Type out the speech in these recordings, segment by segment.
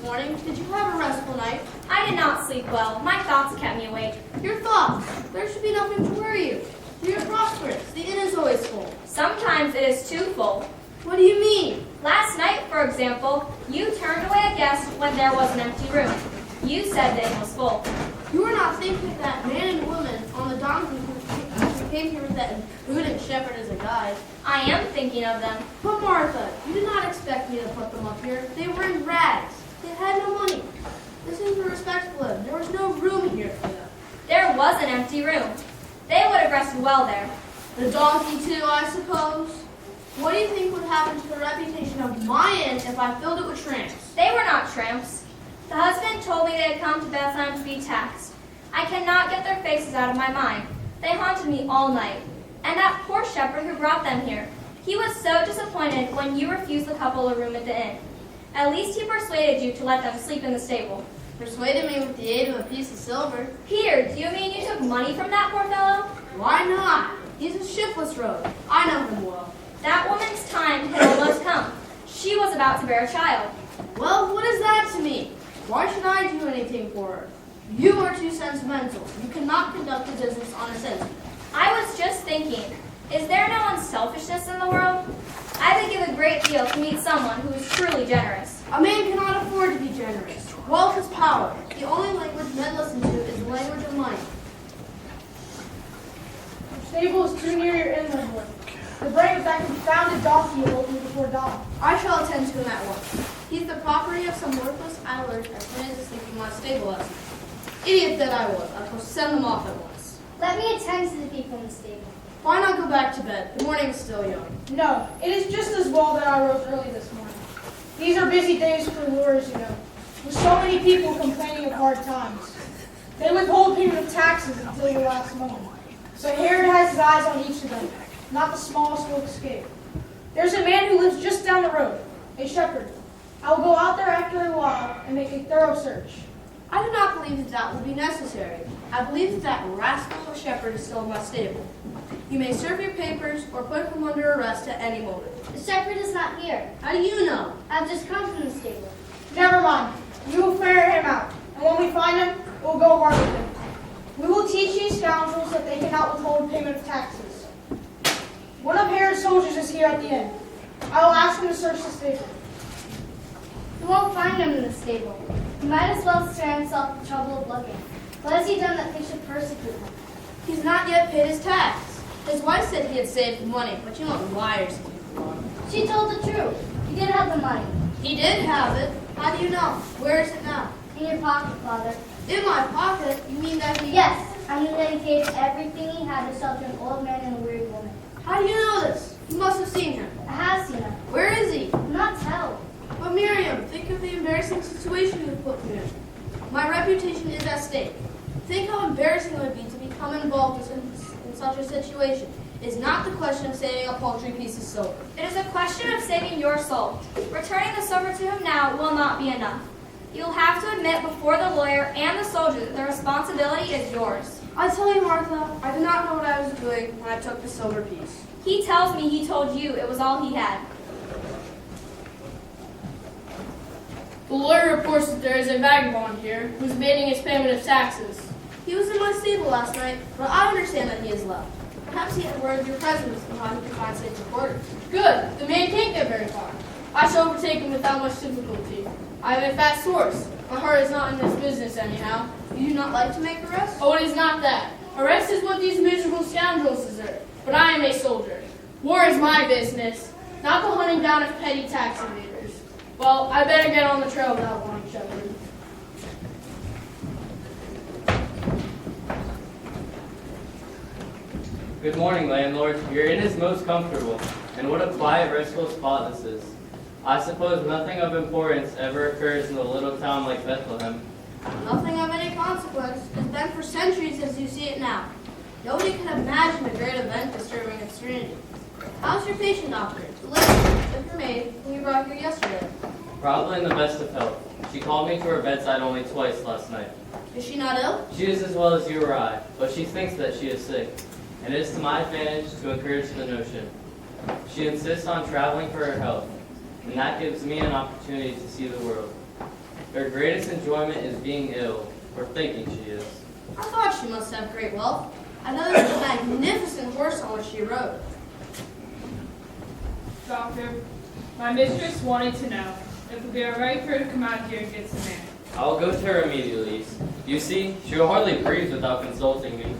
morning. Did you have a restful night? I did not sleep well. My thoughts kept me awake. Your thoughts? There should be nothing to worry you. You're prosperous. The inn is always full. Sometimes it is too full. What do you mean? Last night, for example, you turned away a guest when there was an empty room. You said the inn was full. You are not thinking of that man and woman on the donkey who came here with that imprudent shepherd as a guide. I am thinking of them. But Martha, you did not expect me to put them up here. They were in rags. They had no money. This is respectful of them. There was no room here for them. There was an empty room. They would have rested well there. The donkey too, I suppose. What do you think would happen to the reputation of my inn if I filled it with tramps? They were not tramps. The husband told me they had come to Bethlehem to be taxed. I cannot get their faces out of my mind. They haunted me all night. And that poor shepherd who brought them here. He was so disappointed when you refused the couple a room at the inn. At least he persuaded you to let them sleep in the stable. Persuaded me with the aid of a piece of silver. Peter, do you mean you took money from that poor fellow? Why not? He's a shiftless rogue. I know him well. That woman's time had almost come. She was about to bear a child. Well, what is that to me? Why should I do anything for her? You are too sentimental. You cannot conduct a business on a sentiment. I was just thinking, is there no unselfishness in the world? I would give a great deal to meet someone who is truly generous. A man cannot afford to be generous. Wealth is power. The only language men listen to is the language of money. The stable is too near your inn, Linwood. The brain of that confounded donkey awoke me before dawn. I shall attend to him at once. He's the property of some worthless idlers as soon as sleeping my stable last night. Idiot that I was. I shall send them off at once. Let me attend to the people in the stable. Why not go back to bed? The morning is still young. No, it is just as well that I rose early this morning. These are busy days for lawyers, you know, with so many people complaining of hard times. They withhold payment of taxes until the last moment. So Herod has his eyes on each of them. Not the smallest will escape. There's a man who lives just down the road, a shepherd. I will go out there after a while and make a thorough search. I do not believe that that will be necessary. I believe that rascal of a shepherd is still in my stable. You may serve your papers or put him under arrest at any moment. The shepherd is not here. How do you know? I've just come from the stable. Never mind. We will ferret him out, and when we find him, we'll go hard with him. We will teach these scoundrels that they cannot withhold payment of taxes. One of Herod's soldiers is here at the inn. I will ask him to search the stable. You won't find him in the stable. He might as well spare himself the trouble of looking. What has he done that they should persecute him? He's not yet paid his tax. His wife said he had saved money, but you know liars keep wrong. She told the truth. He did have the money. He did have it. How do you know? Where is it now? In your pocket, Father. In my pocket? You mean that he... Yes, I mean that he gave everything he had to shelter an old man and a weary woman. How do you know this? You must have seen him. I have seen him. Where is he? I'm not tell. But Miriam, think of the embarrassing situation you put me in. My reputation is at stake. Think how embarrassing it would be to become involved in such a situation. It is not the question of saving a paltry piece of silver. It is a question of saving your soul. Returning the silver to him now will not be enough. You will have to admit before the lawyer and the soldier that the responsibility is yours. I tell you, Martha, I did not know what I was doing when I took the silver piece. He tells me he told you it was all he had. The lawyer reports that there is a vagabond here who is evading his payment of taxes. He was in my stable last night, but I understand that he has left. Perhaps he had word of your presence and how he could find safe quarters. Good. The man can't get very far. I shall overtake him without much difficulty. I have a fast horse. My heart is not in this business anyhow. You do not like to make arrests? Oh, it is not that. Arrest is what these miserable scoundrels deserve. But I am a soldier. War is my business, not the hunting down of petty tax evaders. Well, I better get on the trail of that one shepherd. Good morning, landlord. Your inn is most comfortable, and what a quiet, restful spot this is. I suppose nothing of importance ever occurs in a little town like Bethlehem. Nothing of any consequence. It's been for centuries as you see it now. Nobody could imagine a great event disturbing its serenity. How's your patient, doctor? Elizabeth, if your maid, who you brought here yesterday. Probably in the best of health. She called me to her bedside only twice last night. Is she not ill? She is as well as you or I, but she thinks that she is sick, and it is to my advantage to encourage the notion. She insists on traveling for her health, and that gives me an opportunity to see the world. Her greatest enjoyment is being ill, or thinking she is. I thought she must have great wealth. I noticed the magnificent horse on which she rode. Doctor, my mistress wanted to know if it would be alright for her to come out here and get some air. I will go to her immediately. You see, she will hardly breathe without consulting me.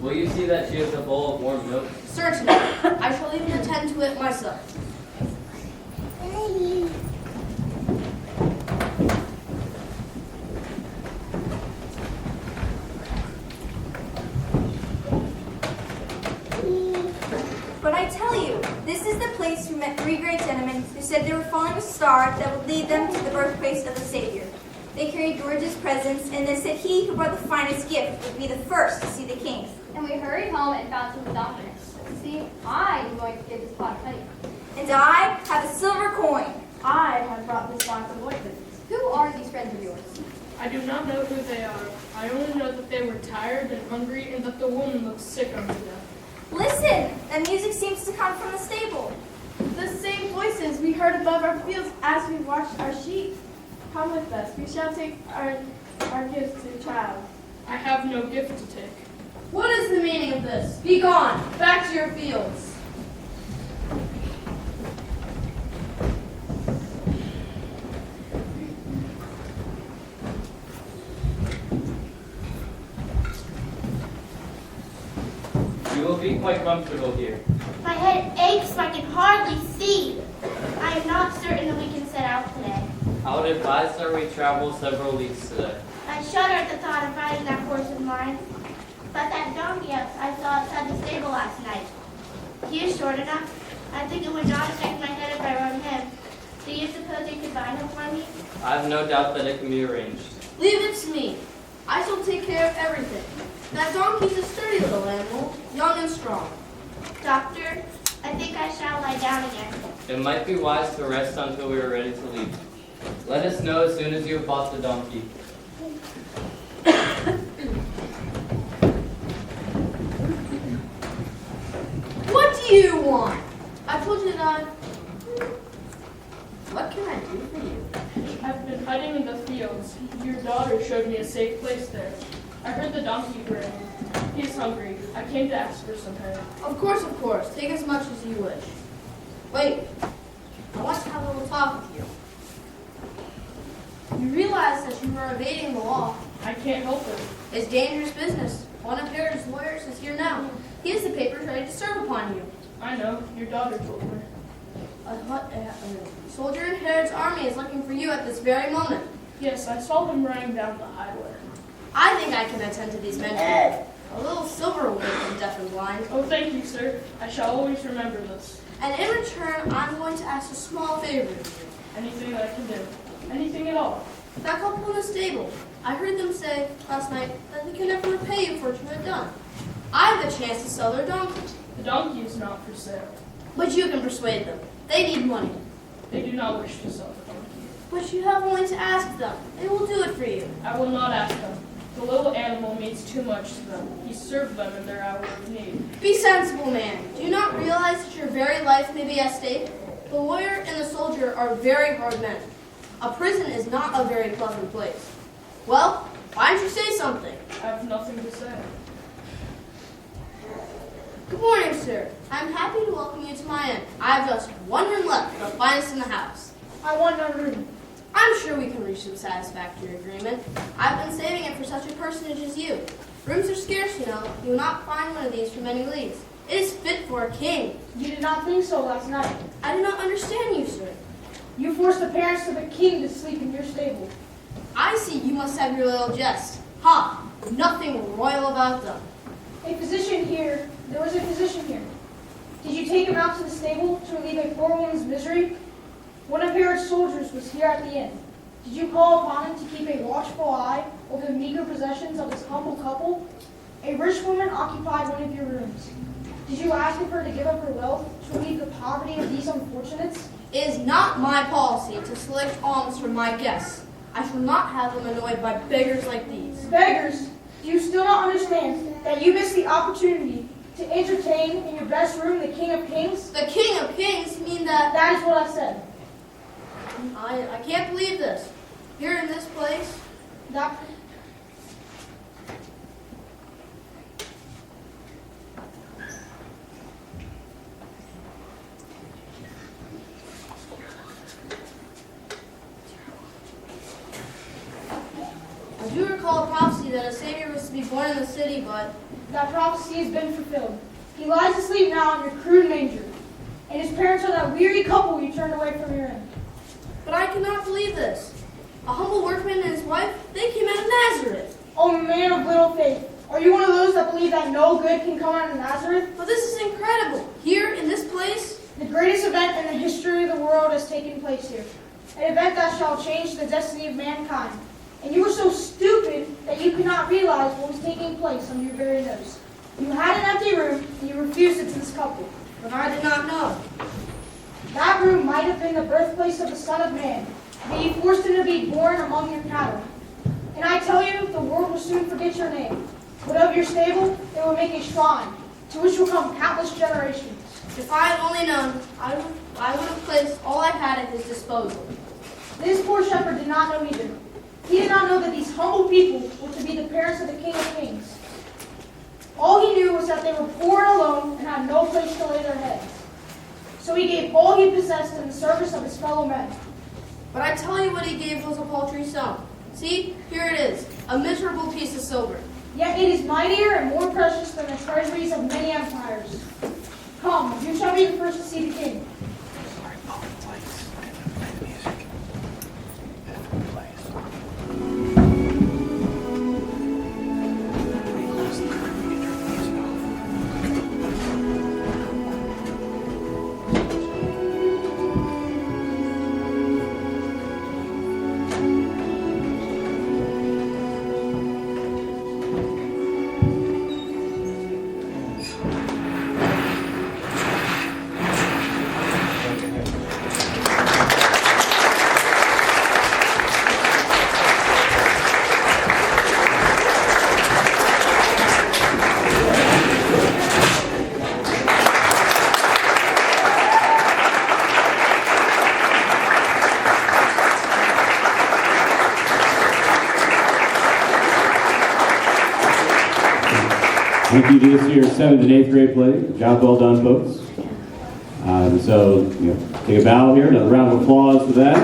Will you see that she has a bowl of warm milk? Certainly. I shall even attend to it myself. But I tell you, this is the place we met three great gentlemen who said they were following a star that would lead them to the birthplace of the Savior. They carried gorgeous presents, and they said he who brought the finest gift would be the first to see the king. And we hurried home and found some documents. See, I am going to give this pot of honey. And I have a silver coin. I have brought this box of ointment. Who are these friends of yours? I do not know who they are. I only know that they were tired and hungry and that the woman looked sick unto death. Listen, the music seems to come from the stable. The same voices we heard above our fields as we watched our sheep. Come with us. We shall take our gifts to the child. I have no gift to take. What is the meaning of this? Be gone. Back to your fields. You will be quite comfortable here. My head aches so I can hardly see. I am not certain that we can set out today. I would advise that we travel several leagues today. I shudder at the thought of riding that horse of mine. But that donkey I saw outside the stable last night. He is short enough. I think it would not affect my head if I rode him. Do you suppose you could buy him for me? I have no doubt that it can be arranged. Leave it to me. I shall take care of everything. That donkey's a sturdy little animal, young and strong. Doctor, I think I shall lie down again. It might be wise to rest until we are ready to leave. Let us know as soon as you have bought the donkey. What do you want? I told you that. What can I do for you? I've been hiding in the fields. Your daughter showed me a safe place there. I heard the donkey braying. He is hungry. I came to ask for some hay. Of course. Take as much as you wish. Wait. I want to have a little talk with you. You realize that you are evading the law. I can't help it. It's dangerous business. One of Herod's lawyers is here now. He has the papers ready to serve upon you. I know. Your daughter told me. A soldier in Herod's army is looking for you at this very moment. Yes, I saw him running down the highway. I think I can attend to these men too. A little silver will make them deaf and blind. Oh, thank you, sir. I shall always remember this. And in return, I'm going to ask a small favor of you. Anything that I can do. Anything at all. That couple in the stable. I heard them say last night that they can never repay you for what you have done. I have the chance to sell their donkey. The donkey is not for sale. But you can persuade them. They need money. They do not wish to sell the donkey. But you have only to ask them. They will do it for you. I will not ask them. The little animal means too much to them. He served them in their hour of need. Be sensible, man. Do you not realize that your very life may be at stake? The lawyer and the soldier are very hard men. A prison is not a very pleasant place. Well, why don't you say something? I have nothing to say. Good morning, sir. I'm happy to welcome you to my inn. I have just one room left, the finest in the house. I want no room. I'm sure we can reach some satisfactory agreement. I've been saving it for such a personage as you. Rooms are scarce, you know. You will not find one of these for many leagues. It is fit for a king. You did not think so last night. I do not understand you, sir. You forced the parents of the king to sleep in your stable. I see you must have your little jest. Ha! Nothing royal about them. There was a physician here. Did you take him out to the stable to relieve a poor woman's misery? One of Herod's soldiers was here at the inn. Did you call upon him to keep a watchful eye over the meager possessions of this humble couple? A rich woman occupied one of your rooms. Did you ask of her to give up her wealth to relieve the poverty of these unfortunates? It is not my policy to select alms from my guests. I shall not have them annoyed by beggars like these. Beggars, do you still not understand that you missed the opportunity to entertain in your best room the King of Kings? The King of Kings mean that... That is what I said. I can't believe this. Here in this place, That I do recall a prophecy that a Savior was to be born in the city, but That prophecy has been fulfilled. He lies asleep now in your crude manger, and his parents are that weary couple you turned away from your end. I cannot believe this. A humble workman and his wife, they came out of Nazareth. Oh, man of little faith, are you one of those that believe that no good can come out of Nazareth? But this is incredible. Here in this place, The greatest event in the history of the world has taken place here. An event that shall change the destiny of mankind. And you were so stupid that you could not realize what was taking place under your very nose. You had an empty room, and you refused it to this couple. but I did not know. That room might have been the birthplace of the Son of Man, but you forced him to be born among your cattle. And I tell you, the world will soon forget your name. But of your stable, it will make a shrine, to which will come countless generations. If I had only known, I would have placed all I had at his disposal. This poor shepherd did not know either. He did not know that these humble people were to be the parents of the King of Kings. All he knew was that they were poor and alone and had no place to lay their heads. So he gave all he possessed in the service of his fellow men. But I tell you what he gave was a paltry sum. See, here it is, a miserable piece of silver. Yet it is mightier and more precious than the treasuries of many empires. Come, you shall be the first to see the king. Thank you to this year's 7th and 8th grade play. Job well done, folks. So, take a bow here, another round of applause for that.